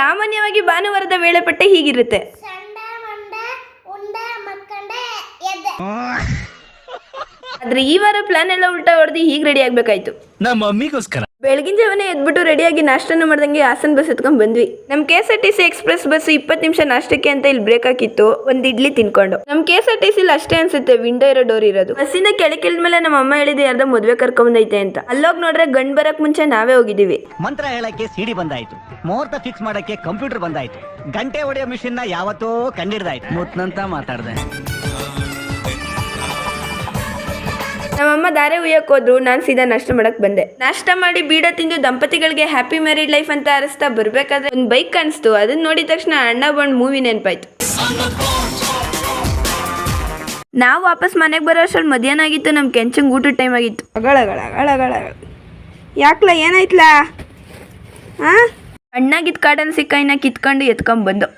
ಸಾಮಾನ್ಯವಾಗಿ ಭಾನುವಾರದ ವೇಳಾಪಟ್ಟಿ ಹೀಗಿರುತ್ತೆ. ಆದ್ರೆ ಈ ವಾರ ಪ್ಲಾನ್ ಎಲ್ಲ ಉಲ್ಟಾ ಹೊಡೆದು ಹೀಗೆ ರೆಡಿ ಆಗ್ಬೇಕಾಯ್ತು. ನಮ್ಮ ಮಮ್ಮಿಗೋಸ್ಕರ ಬೆಳಗಿನ ಜಾವನೇ ಎದ್ಬಿಟ್ಟು ರೆಡಿಯಾಗಿ ನಾಷ್ಟನ ಮಾಡ್ದಂಗೆ ಹಾಸನ್ ಬಸ್ ಎತ್ಕೊಂಡ್ ಬಂದ್ವಿ. ನಮ್ KSRTC ಎಕ್ಸ್ಪ್ರೆಸ್ ಬಸ್ 20 ನಿಮಿಷ ನಾಷ್ಟಕ್ಕೆ ಅಂತ ಇಲ್ಲಿ ಬ್ರೇಕ್ ಹಾಕಿತ್ತು. ಒಂದ್ ಇಡ್ಲಿ ತಿನ್ಕೊಂಡು. ನಮ್ KSRTC ಅಷ್ಟೇ ಅನ್ಸುತ್ತೆ ವಿಂಡೋ ಇರೋ ಡೋರ್ ಇರೋದು. ಬಸ್ಸಿಂದ ಕೆಳಗಿಳಿದ್ಮೇಲೆ ನಮ್ಮ ಅಮ್ಮ ಹೇಳಿದೆ ಯಾರ್ದೋ ಮದ್ವೆ ಕರ್ಕೊಂಬಂದೈತೆ ಅಂತ. ಅಲ್ಲೋಗಿ ನೋಡ್ರೆ ಗಂಡ್ ಬರಕ್ ಮುಂಚೆ ನಾವೇ ಹೋಗಿದೀವಿ. ಮಂತ್ರ ಹೇಳಕ್ಕೆ ಸಿಡಿ ಬಂದಾಯ್ತು, ಮುಹೂರ್ತ ಫಿಕ್ಸ್ ಮಾಡಕ್ಕೆ ಕಂಪ್ಯೂಟರ್ ಬಂದಾಯ್ತು, ಗಂಟೆ ಹೊಡೆಯೋ ಮಿಷಿನ್ ನ ಯಾವತ್ತೋ ಕಂಡಿಡ್ದಾಯ್ತು. ಮುತ್ನಂತ ಮಾತಾಡ್ದೆ. ನಮ್ಮಮ್ಮ ದಾರೆ ಉಯ್ಯಕ್ ಹೋದ್ರು, ನಾನು ಸೀದಾ ನಾಷ್ಟ ಮಾಡಕ್ ಬಂದೆ. ನಾಷ್ಟ ಮಾಡಿ ಬೀಡ ತಿಂದು ದಂಪತಿಗಳಿಗೆ ಹ್ಯಾಪಿ ಮ್ಯಾರಿಡ್ ಲೈಫ್ ಅಂತ ಅರಸ್ತಾ ಬರ್ಬೇಕಾದ್ರೆ ಒಂದು ಬೈಕ್ ಕಾಣಿಸ್ತು. ಅದನ್ನ ನೋಡಿದ ತಕ್ಷಣ ಅಣ್ಣ ಬಂಡ್ ಮೂವಿ ನೆನಪಾಯ್ತು. ನಾವು ವಾಪಸ್ ಮನೆಗೆ ಬರೋ ಅಷ್ಟ್ರಲ್ಲಿ ಮಧ್ಯಾಹ್ನ ಆಗಿತ್ತು. ನಮ್ಮ ಕೆಂಚಂಗ್ ಊಟದ ಟೈಮ್ ಆಗಿತ್ತು. ಯಾಕ್ಲ ಏನಾಯ್ತಲ್ಲ? ಅಣ್ಣಗಿದ್ ಕಾಟನ್ ಸಿಕ್ಕ ಇನ್ನ ಕಿತ್ಕೊಂಡು ಎತ್ಕೊಂಡ್ ಬಂದು